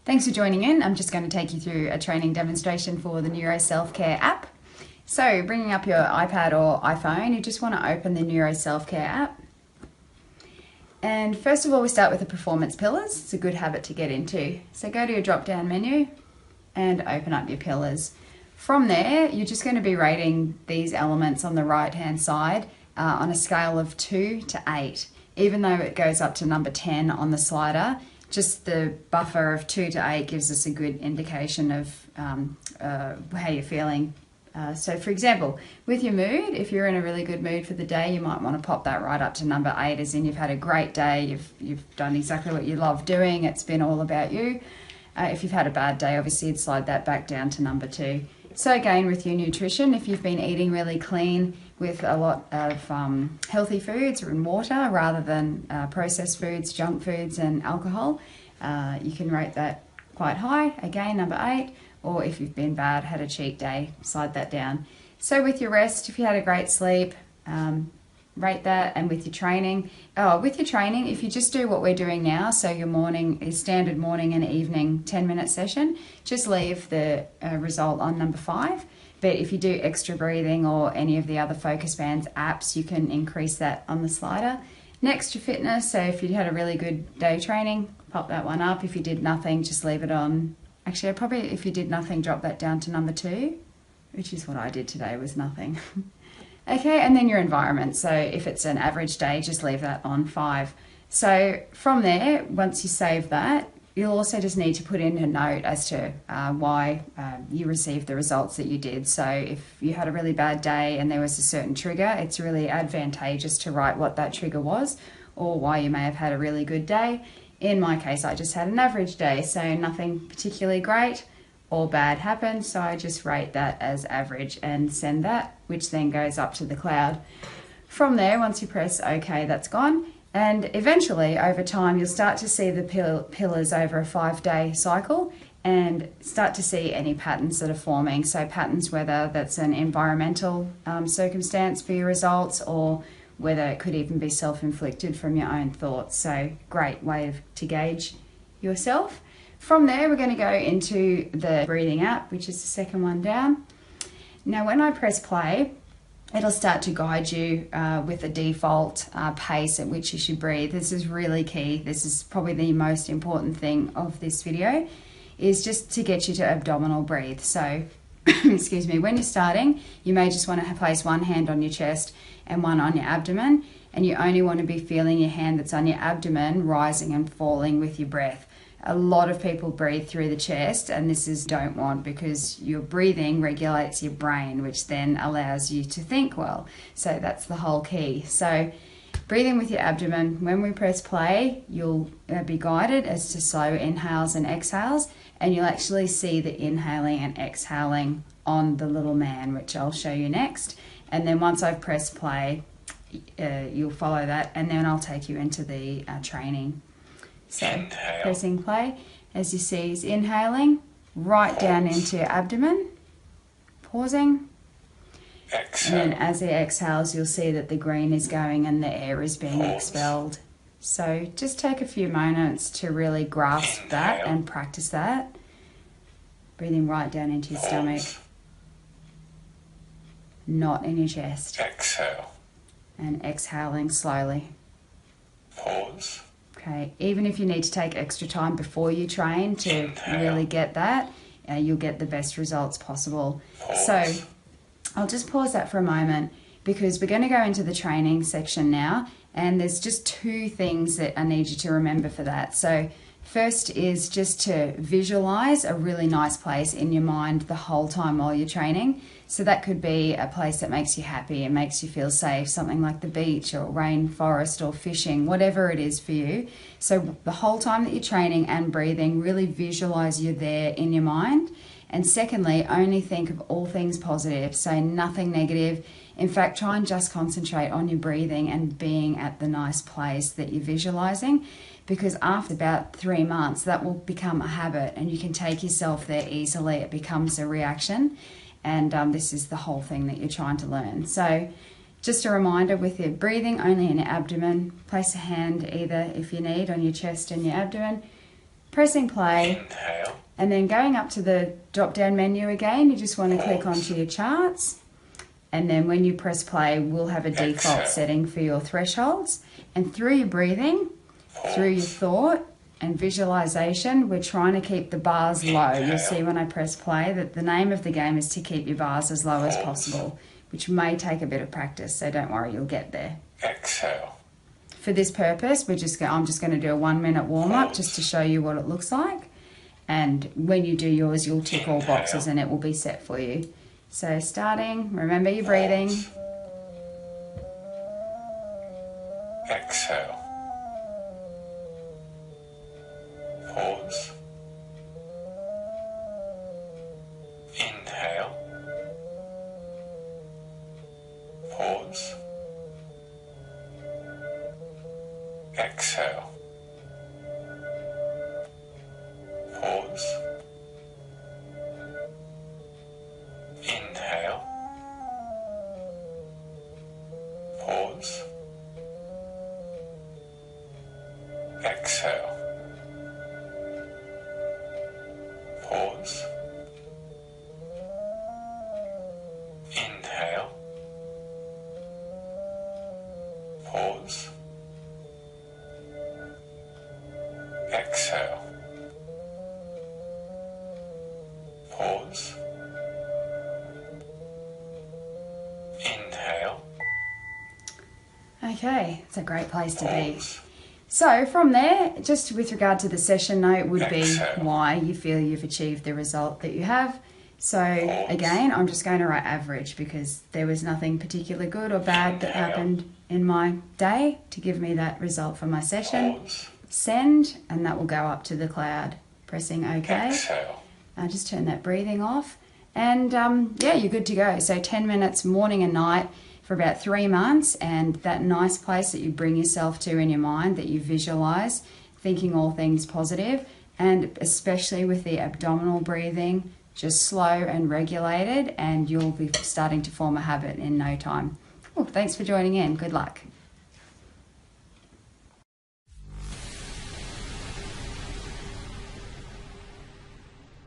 Thanks for joining in. I'm just going to take you through a training demonstration for the NeuroSelf Care app. So bringing up your iPad or iPhone, you just want to open the NeuroSelf Care app. And first of all, we start with the performance pillars. It's a good habit to get into. So go to your drop-down menu and open up your pillars. From there, you're just going to be rating these elements on the right-hand side on a scale of 2 to 8. Even though it goes up to number 10 on the slider, just the buffer of 2 to 8 gives us a good indication of how you're feeling. So for example, with your mood, if you're in a really good mood for the day, you might want to pop that right up to number 8, as in you've had a great day, you've done exactly what you love doing, it's been all about you. If you've had a bad day, obviously you'd slide that back down to number 2. So again, with your nutrition, if you've been eating really clean with a lot of healthy foods and water rather than processed foods, junk foods and alcohol, you can rate that quite high, again number 8. Or if you've been bad, had a cheat day, slide that down. So with your rest, if you had a great sleep, rate that. And with your training, if you just do what we're doing now, so your morning is standard morning and evening 10-minute session, just leave the result on number 5. But if you do extra breathing or any of the other Focus Bands apps, you can increase that on the slider. Next, your fitness. So if you had a really good day training, pop that one up. If you did nothing, just leave it on. Actually, I'd probably, if you did nothing, drop that down to number 2, which is what I did today, was nothing. Okay, and then your environment. So if it's an average day, just leave that on 5. So from there, once you save that, you'll also just need to put in a note as to why you received the results that you did. So if you had a really bad day and there was a certain trigger, it's really advantageous to write what that trigger was or why you may have had a really good day. In my case, I just had an average day, so nothing particularly great or bad happened, so I just rate that as average and send that, which then goes up to the cloud. From there, once you press OK, that's gone. And eventually, over time, you'll start to see the pillars over a 5-day cycle and start to see any patterns that are forming. So patterns, whether that's an environmental circumstance for your results or whether it could even be self-inflicted from your own thoughts. So great way to gauge yourself. From there, we're going to go into the breathing app, which is the second one down. Now, when I press play, it'll start to guide you with a default pace at which you should breathe. This is really key. This is probably the most important thing of this video, is just to get you to abdominal breathe. So, excuse me, when you're starting, you may just want to place one hand on your chest and one on your abdomen, and you only want to be feeling your hand that's on your abdomen rising and falling with your breath. A lot of people breathe through the chest, and this is don't want, because your breathing regulates your brain, which then allows you to think well. So that's the whole key. So breathing with your abdomen. When we press play, you'll be guided as to slow inhales and exhales, and you'll actually see the inhaling and exhaling on the little man, which I'll show you next. And then once I've pressed play, you'll follow that, and then I'll take you into the training. So inhale. Pressing play, as you see, he's inhaling right down into your abdomen, pausing. Exhale. And then as he exhales, you'll see that the green is going and the air is being expelled. So just take a few moments to really grasp that and practice that. Breathing right down into your stomach, not in your chest. Exhale. And exhaling slowly. Pause. Okay, even if you need to take extra time before you train to really get that, you'll get the best results possible. Pause. So I'll just pause that for a moment, because we're going to go into the training section now, and there's just 2 things that I need you to remember for that. So first is just to visualize a really nice place in your mind the whole time while you're training. So that could be a place that makes you happy and makes you feel safe, something like the beach or rainforest or fishing, whatever it is for you. So the whole time that you're training and breathing, really visualize you're there in your mind. And secondly, only think of all things positive, so nothing negative. In fact, try and just concentrate on your breathing and being at the nice place that you're visualizing, because after about 3 months, that will become a habit and you can take yourself there easily. It becomes a reaction, and this is the whole thing that you're trying to learn. So just a reminder, with your breathing only in your abdomen, place a hand either, if you need, on your chest and your abdomen. pressing play, inhale, and then going up to the drop-down menu again, you just want to click onto your charts. And then when you press play, we'll have a default setting for your thresholds. And through your breathing, through your thought and visualization, we're trying to keep the bars low. You'll see when I press play that the name of the game is to keep your bars as low as possible, which may take a bit of practice, so don't worry, you'll get there. exhale, For this purpose, I'm just going to do a 1 minute warm-up just to show you what it looks like. And when you do yours, you'll tick all boxes and it will be set for you. So starting, remember your breathing. exhale, pause, inhale, pause, exhale, pause, inhale, pause, exhale, pause, inhale, pause, exhale, pause, inhale, Okay, it's a great place to be. pause, So from there, just with regard to the session note would be Exhale. why you feel you've achieved the result that you have. So again, I'm just going to write average because there was nothing particularly good or bad that happened in my day to give me that result for my session. pause, Send, and that will go up to the cloud. Pressing OK. exhale, Just turn that breathing off. And yeah, you're good to go. So 10 minutes morning and night for about 3 months, and that nice place that you bring yourself to in your mind, that you visualize, thinking all things positive, and especially with the abdominal breathing, just slow and regulated, and you'll be starting to form a habit in no time. Well, thanks for joining in. Good luck.